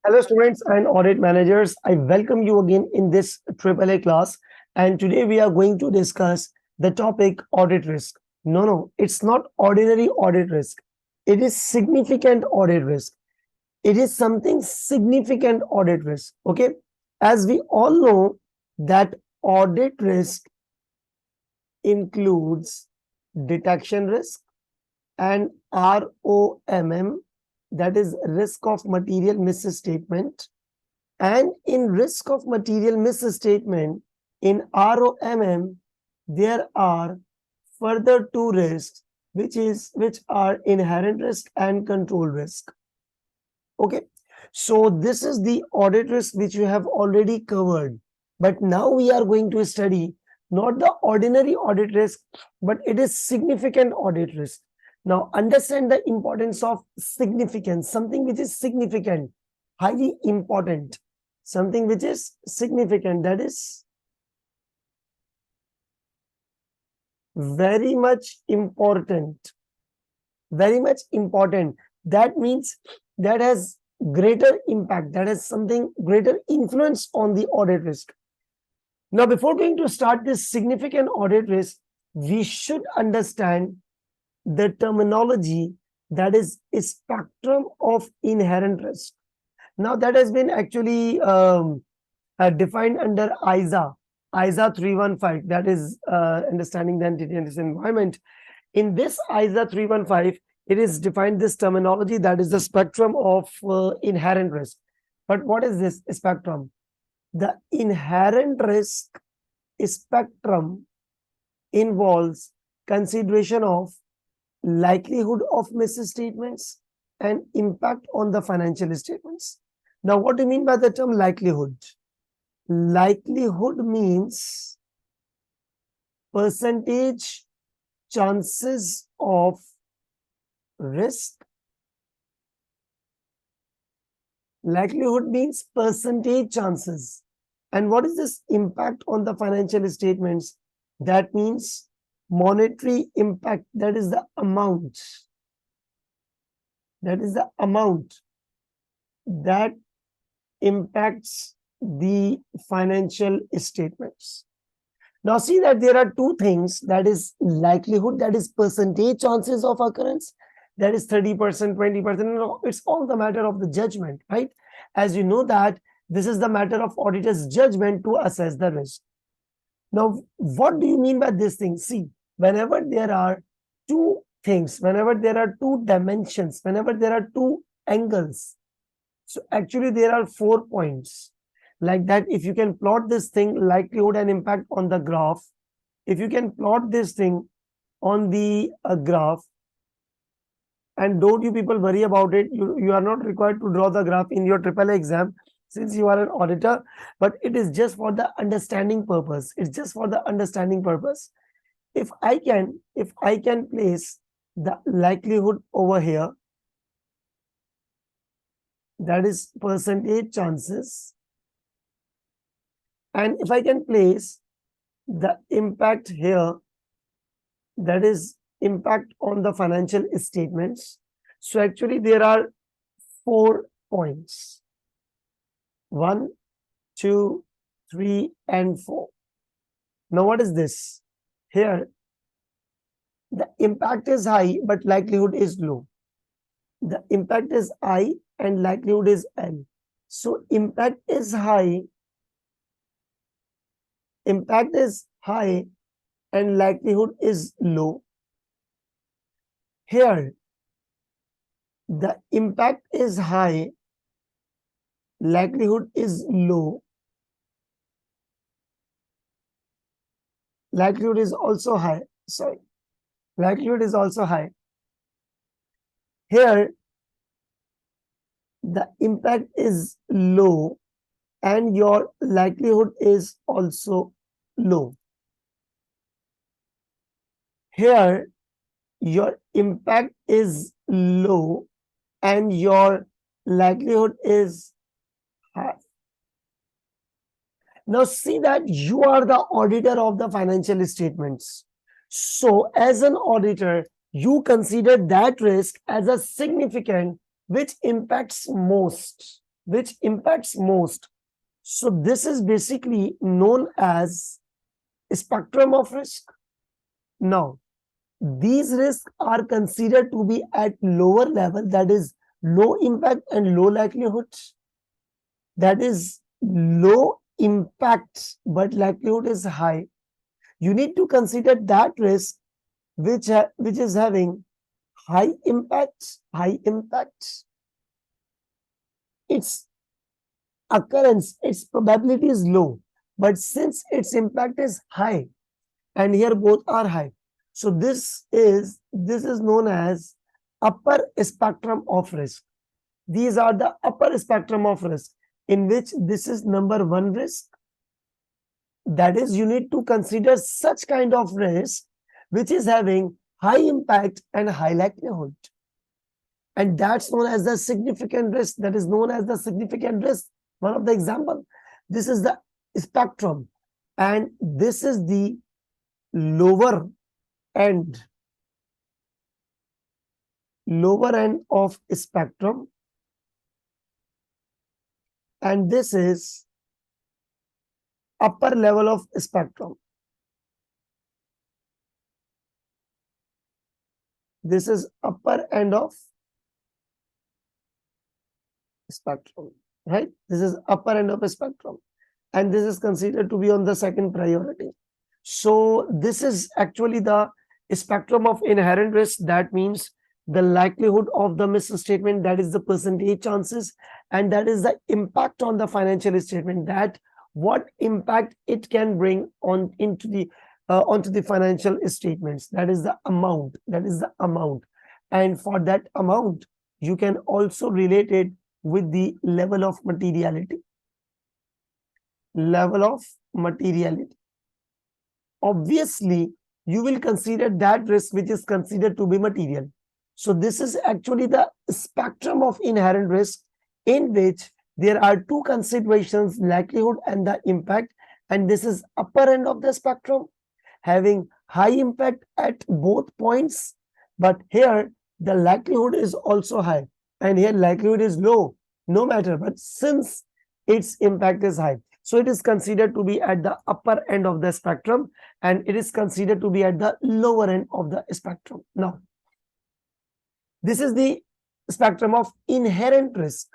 Hello, students and audit managers. I welcome you again in this AAA class. And today we are going to discuss the topic audit risk. No, it's not ordinary audit risk. It is significant audit risk. It is something significant audit risk. Okay. As we all know that audit risk includes detection risk and ROMM, that is risk of material misstatement. And in risk of material misstatement, in ROMM, there are further two risks, which are inherent risk and control risk. Okay, so this is the audit risk which we have already covered. But now we are going to study not the ordinary audit risk, but it is significant audit risk. Now understand the importance of significance, something which is significant, highly important, something which is significant, that is very much important, very much important. That means that has greater impact, that has something greater influence on the audit risk. Now, before going to start this significant audit risk, we should understand the terminology, that is a spectrum of inherent risk. Now, that has been actually defined under ACCA 315, that is understanding the entity and its environment. In this ACCA 315, it is defined this terminology, that is the spectrum of inherent risk. But what is this spectrum? The inherent risk spectrum involves consideration of likelihood of misstatements and impact on the financial statements. Now, what do you mean by the term likelihood? Likelihood means percentage chances of risk. Likelihood means percentage chances. And what is this impact on the financial statements? That means monetary impact, that is the amount. That is the amount that impacts the financial statements. Now see that there are two things, that is likelihood, that is percentage chances of occurrence, that is 30%, 20%. It's all the matter of the judgment, right? As you know that this is the matter of auditor's judgment to assess the risk. Now, what do you mean by this thing? See, whenever there are two things, whenever there are two dimensions, whenever there are two angles, so actually there are 4 points. Like that, if you can plot this thing, likelihood and impact on the graph, if you can plot this thing on the graph, and don't you people worry about it, you are not required to draw the graph in your AAA exam since you are an auditor, but it is just for the understanding purpose. It's just for the understanding purpose. If I can place the likelihood over here, that is percentage chances, and if I can place the impact here, that is impact on the financial statements. So actually there are 4 points. 1, 2, 3, and 4. Now what is this? Here, the impact is high, but likelihood is low. The impact is high and likelihood is L. So impact is high and likelihood is low. Here, the impact is high, likelihood is low. Likelihood is also high. Sorry. Likelihood is also high. Here, the impact is low and your likelihood is also low. Here, your impact is low and your likelihood is high. Now see that you are the auditor of the financial statements. So as an auditor, you consider that risk as a significant which impacts most. which impacts most. So this is basically known as spectrum of risk. Now, these risks are considered to be at lower level, that is low impact and low likelihood. That is low impact, but likelihood is high. You need to consider that risk which is having high impact. Its occurrence, its probability is low, but since its impact is high, and here both are high, so this is known as upper spectrum of risk. These are the upper spectrum of risk, in which this is number one risk. That is, you need to consider such kind of risk which is having high impact and high likelihood. And that's known as the significant risk. That is known as the significant risk. One of the example, this is the spectrum, and this is the lower end of spectrum, and this is upper level of spectrum. This is upper end of spectrum, right? This is upper end of a spectrum, and this is considered to be on the second priority. So this is actually the spectrum of inherent risk. That means the likelihood of the misstatement, that is the percentage chances, and that is the impact on the financial statement, that what impact it can bring on into the onto the financial statements. That is the amount. And for that amount, you can also relate it with the level of materiality. Obviously, you will consider that risk which is considered to be material. So this is actually the spectrum of inherent risk, in which there are two considerations, likelihood and the impact, and this is upper end of the spectrum, having high impact at both points, but here the likelihood is also high, and here likelihood is low, no matter, but since its impact is high, so it is considered to be at the upper end of the spectrum, and it is considered to be at the lower end of the spectrum. Now, this is the spectrum of inherent risk.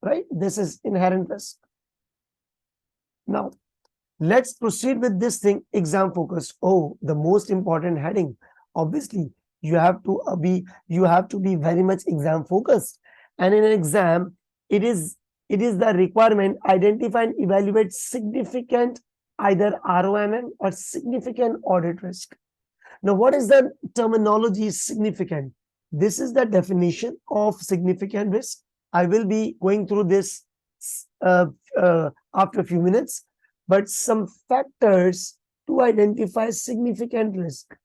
Right? This is inherent risk. Now, let's proceed with this thing, exam focused. Oh, the most important heading. Obviously, you have to be very much exam focused. And in an exam, it is the requirement, identify and evaluate significant either ROMM or significant audit risk. Now, what is the terminology significant? This is the definition of significant risk. I will be going through this after a few minutes, but some factors to identify significant risk.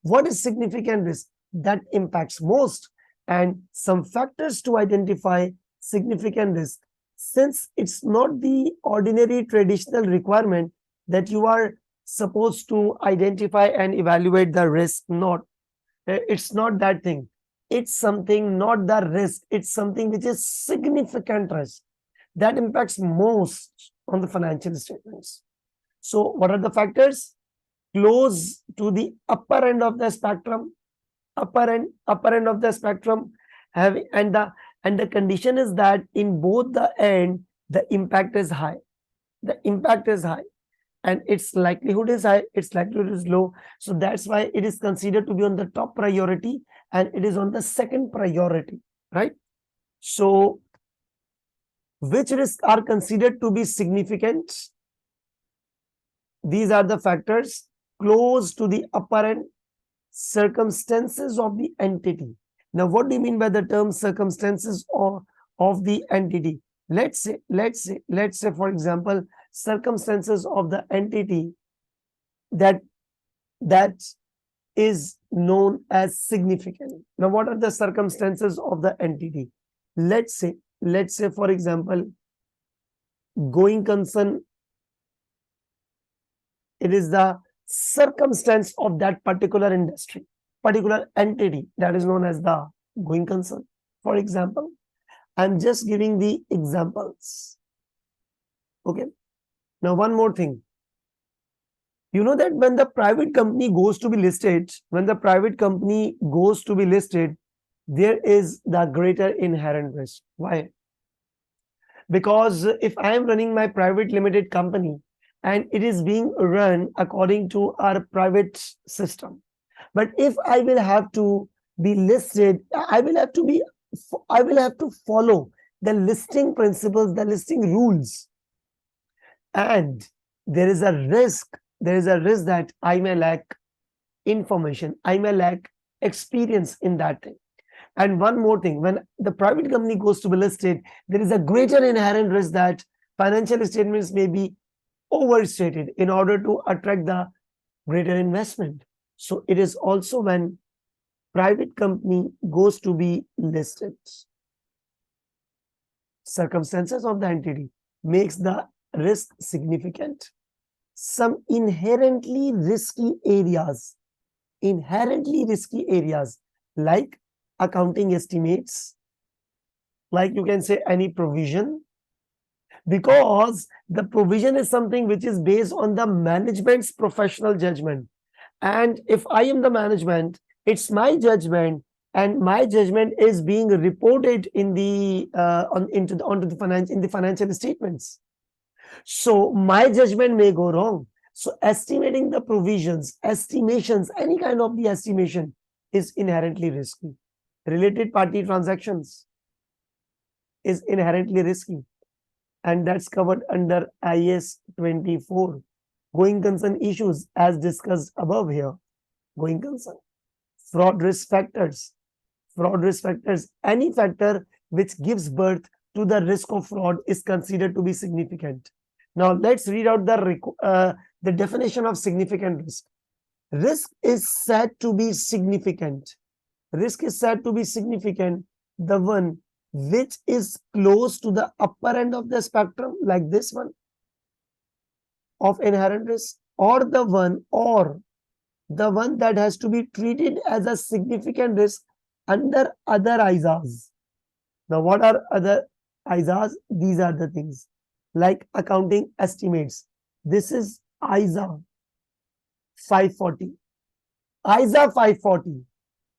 What is significant risk? That impacts most, and some factors to identify significant risk. Since it's not the ordinary traditional requirement that you are supposed to identify and evaluate the risk, it's not that thing. It's something, not the risk. It's something which is significant risk that impacts most on the financial statements. So what are the factors? Close to the upper end of the spectrum, and the condition is that in both the end, the impact is high. And its likelihood is high, its likelihood is low. So that's why it is considered to be on the top priority, and it is on the second priority, right? So which risks are considered to be significant? These are the factors: close to the upper end, circumstances of the entity. Now, what do you mean by the term circumstances of the entity? Let's say, for example, circumstances of the entity that is known as significant. Now, what are the circumstances of the entity? Let's say, for example, going concern. It is the circumstance of that particular industry, particular entity, that is known as the going concern. For example, I'm just giving the examples. Okay. Now, one more thing. You know that when the private company goes to be listed, there is the greater inherent risk. Why? Because if I am running my private limited company and it is being run according to our private system, but if I will have to be listed, I will have to follow the listing principles, the listing rules, and there is a risk that I may lack information, I may lack experience in that thing. And one more thing, when the private company goes to be listed, there is a greater inherent risk that financial statements may be overstated in order to attract the greater investment. So it is also when private company goes to be listed, circumstances of the entity makes the risk significant. Some inherently risky areas like accounting estimates, like you can say any provision, because the provision is something which is based on the management's professional judgment. And if I am the management, it's my judgment, and my judgment is being reported in the financial statements. So my judgment may go wrong. So estimating the provisions, estimations, any kind of the estimation is inherently risky. Related party transactions is inherently risky, and that's covered under IAS 24. Going concern issues as discussed above here. Going concern. Fraud risk factors. Any factor which gives birth to the risk of fraud is considered to be significant. Now let's read out the definition of significant risk. Risk is said to be significant. The one which is close to the upper end of the spectrum, like this one, of inherent risk, or the one that has to be treated as a significant risk under other ISAs. Now, what are other ISAs? These are the things like accounting estimates. This is ISA 540. ISA 540,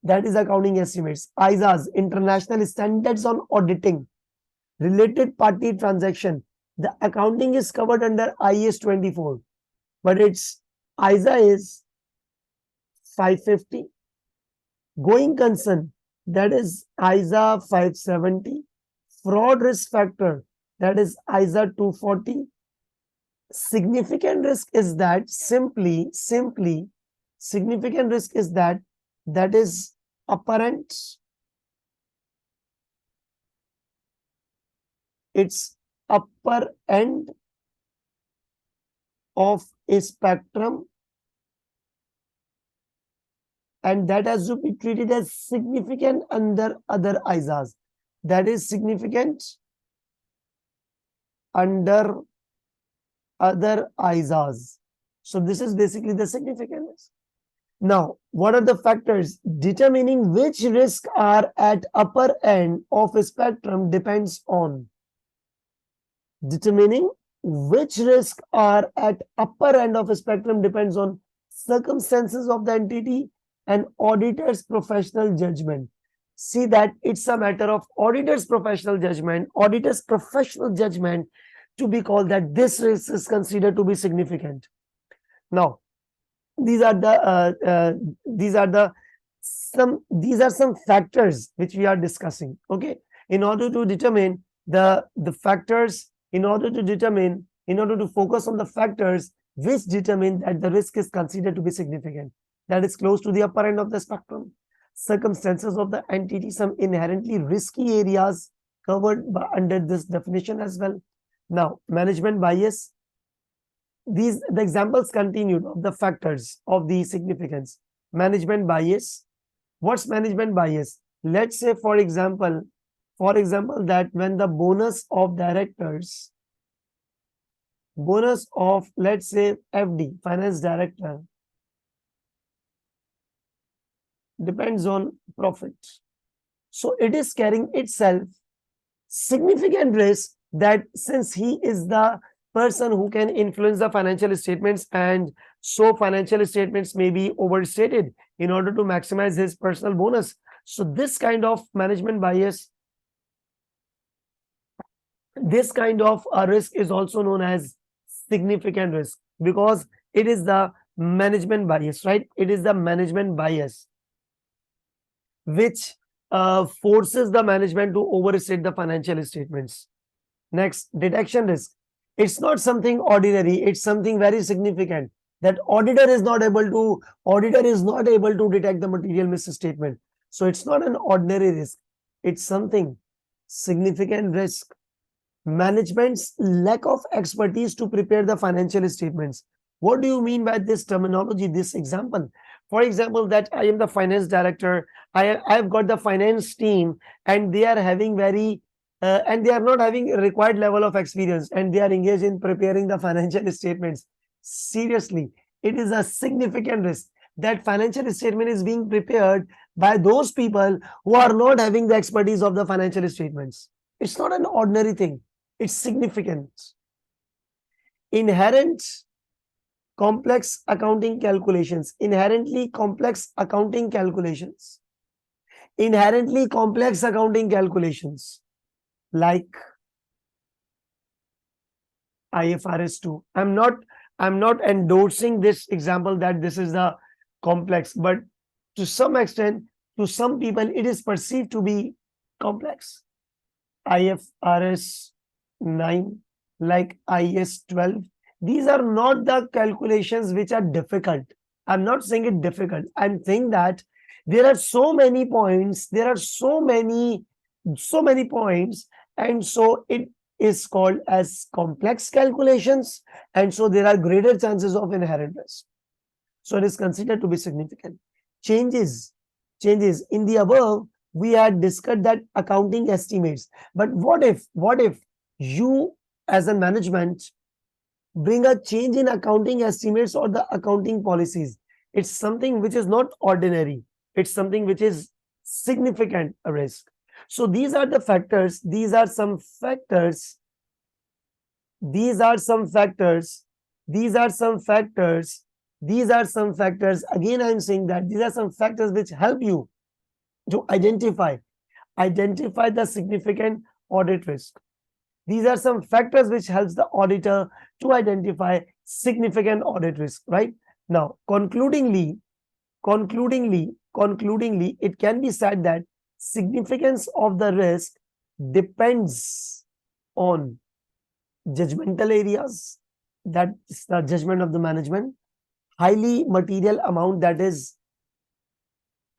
that is accounting estimates. ISAs, International Standards on Auditing. Related party transaction. The accounting is covered under IAS 24, but its ISA is 550. Going concern, that is ISA 570. Fraud risk factor, that is ISA 240. Significant risk is that significant risk is that is apparent. It's upper end of a spectrum, and that has to be treated as significant under other ISAs. That is significant under other ISAs. So this is basically the significance. Now, what are the factors determining which risks are at upper end of a spectrum depends on. Determining which risks are at upper end of a spectrum depends on circumstances of the entity and auditor's professional judgment. See that it's a matter of auditor's professional judgment, to be called that this risk is considered to be significant. Now, these are some factors which we are discussing. Okay, in order to determine the factors, in order to focus on the factors which determine that the risk is considered to be significant, that is close to the upper end of the spectrum. Circumstances of the entity, some inherently risky areas covered under this definition as well. Now, management bias. The examples continued of the factors of the significance. Management bias. What's management bias? Let's say, for example, that when the bonus of directors, let's say FD, finance director, depends on profit. So it is carrying itself significant risk, that since he is the person who can influence the financial statements, and so financial statements may be overstated in order to maximize his personal bonus. So this kind of management bias, this kind of risk is also known as significant risk, because it is the management bias, right? It is the management bias which forces the management to overstate the financial statements. Next, detection risk. It's not something ordinary, it's something very significant, that auditor is not able to detect the material misstatement. So it's not an ordinary risk, it's something significant risk. Management's lack of expertise to prepare the financial statements. What do you mean by this terminology, this example? For example, that I am the finance director, I've got the finance team, and they are having and they are not having a required level of experience, and they are engaged in preparing the financial statements. Seriously, it is a significant risk that financial statement is being prepared by those people who are not having the expertise of the financial statements. It's not an ordinary thing, it's significant. Inherent complex accounting calculations, inherently complex accounting calculations, inherently complex accounting calculations like IFRS 2. I'm not endorsing this example that this is the complex, but to some extent, to some people, it is perceived to be complex. IFRS 9, like IS 12. These are not the calculations which are difficult. I'm not saying it difficult. I'm saying that there are so many points, points, and so it is called as complex calculations, and so there are greater chances of inherent risk. So it is considered to be significant. Changes in the above, we had discussed that accounting estimates. But what if you as a management bring a change in accounting estimates or the accounting policies? It's something which is not ordinary. It's something which is significant risk. So these are the factors. These are some factors. These are some factors. These are some factors. These are some factors. Again, I'm saying that these are some factors which help you to identify the significant audit risk. These are some factors which helps the auditor to identify significant audit risk, right? Now, concludingly, it can be said that significance of the risk depends on judgmental areas, that's the judgment of the management, highly material amount that is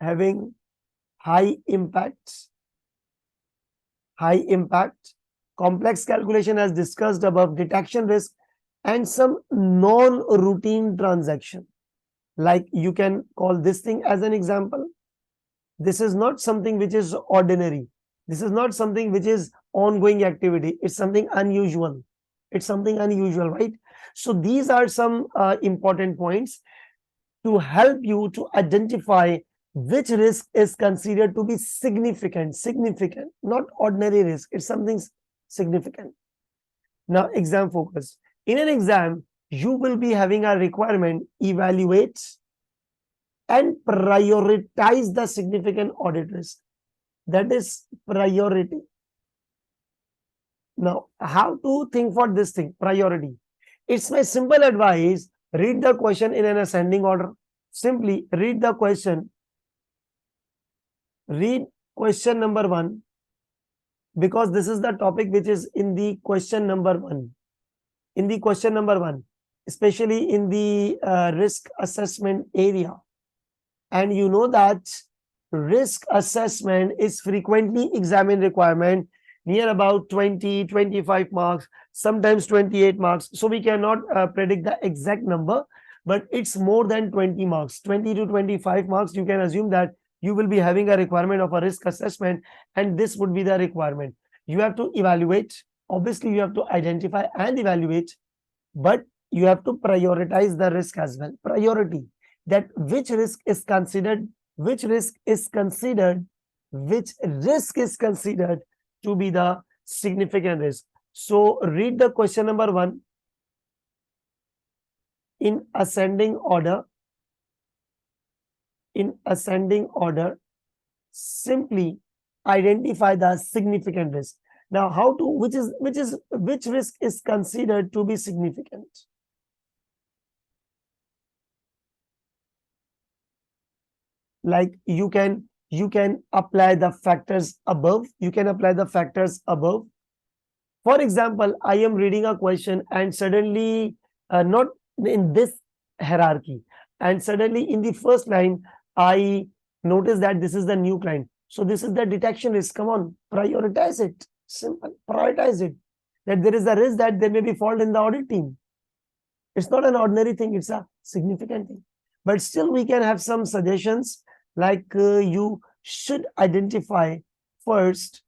having high impact, complex calculation as discussed above, detection risk, and some non-routine transaction. Like you can call this thing as an example. This is not something which is ordinary. This is not something which is ongoing activity. It's something unusual. Right? So these are some important points to help you to identify which risk is considered to be significant, not ordinary risk. It's something significant. Now, exam focus. In an exam, you will be having a requirement, evaluate and prioritize the significant audit risk. That is priority. Now, how to think for this thing, priority? It's my simple advice, read the question in an ascending order. Simply read the question. Read question number 1, because this is the topic which is in the question number 1. In the question number 1, especially in the risk assessment area. And you know that risk assessment is frequently examined requirement, near about 20-25 marks, sometimes 28 marks. So we cannot predict the exact number, but it's more than 20 marks, 20 to 25 marks. You can assume that you will be having a requirement of a risk assessment, and this would be the requirement. You have to evaluate. Obviously, you have to identify and evaluate, but you have to prioritize the risk as well. Priority, that which risk is considered which risk is considered to be the significant risk. So read the question number 1 in ascending order. In ascending order, simply identify the significant risk. Now, how to which risk is considered to be significant? Like you can apply the factors above. You can apply the factors above. For example, I am reading a question and suddenly, not in this hierarchy, and suddenly in the first line, I notice that this is the new client. So this is the detection risk. Come on, prioritize it. Simple, prioritize it. That there is a risk that there may be fault in the audit team. It's not an ordinary thing, it's a significant thing. But still, we can have some suggestions like you should identify first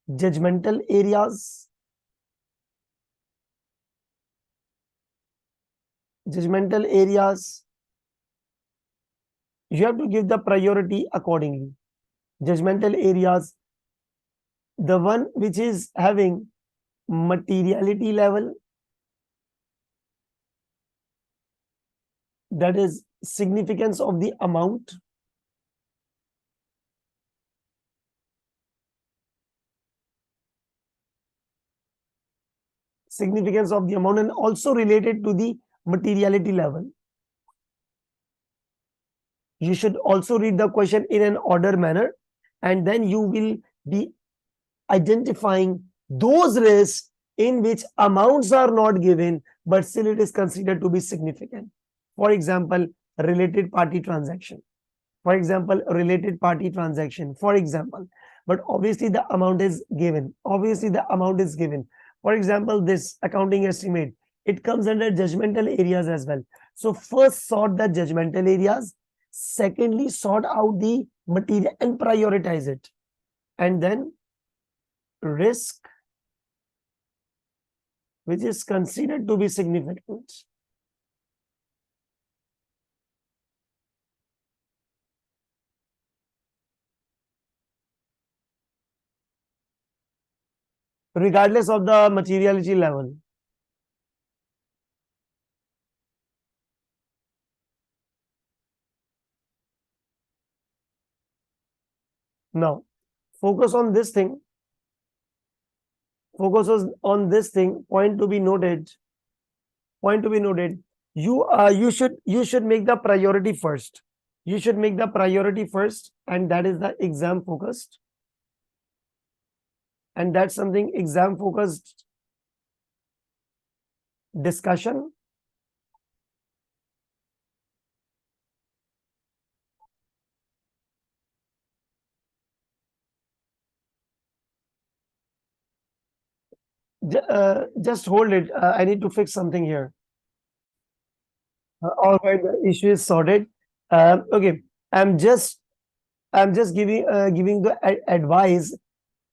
judgmental areas. Judgmental areas, you have to give the priority accordingly. Judgmental areas, the one which is having materiality level, that is significance of the amount, significance of the amount, and also related to the materiality level. You should also read the question in an order manner, and then you will be identifying those risks in which amounts are not given, but still it is considered to be significant. For example, related party transaction. For example, related party transaction. For example, but obviously the amount is given. Obviously the amount is given. For example, this accounting estimate, it comes under judgmental areas as well. So first sort the judgmental areas. Secondly, sort out the material and prioritize it. And then risk, which is considered to be significant. Regardless of the materiality level. Now, focus on this thing. Focuses on this thing. Point to be noted. Point to be noted. You should make the priority first. You should make the priority first, and that is the exam focused. And that's something exam focused discussion. Just hold it. I need to fix something here. All right, the issue is sorted. Okay, I'm just giving the advice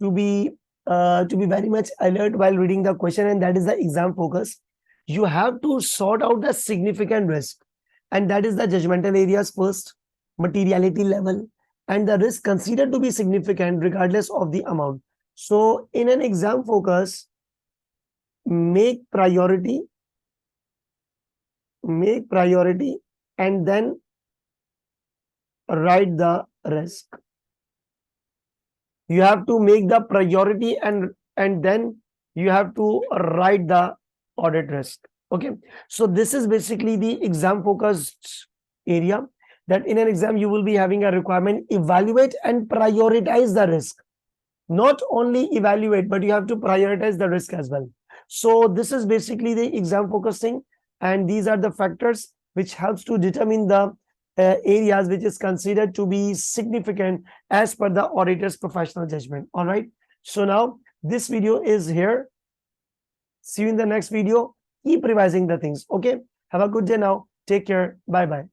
to be very much alert while reading the question, and that is the exam focus. You have to sort out the significant risk, and that is the judgmental areas first, materiality level, and the risk considered to be significant regardless of the amount. So in an exam focus, make priority, and then write the risk. You have to make the priority, and then you have to write the audit risk. Okay, so this is basically the exam focused area, that in an exam you will be having a requirement, evaluate and prioritize the risk. Not only evaluate, but you have to prioritize the risk as well. So this is basically the exam focusing, and these are the factors which helps to determine the areas which is considered to be significant as per the auditor's professional judgment. All right, so now this video is here. See you in the next video. Keep revising the things. Okay, have a good day now. Take care. Bye bye.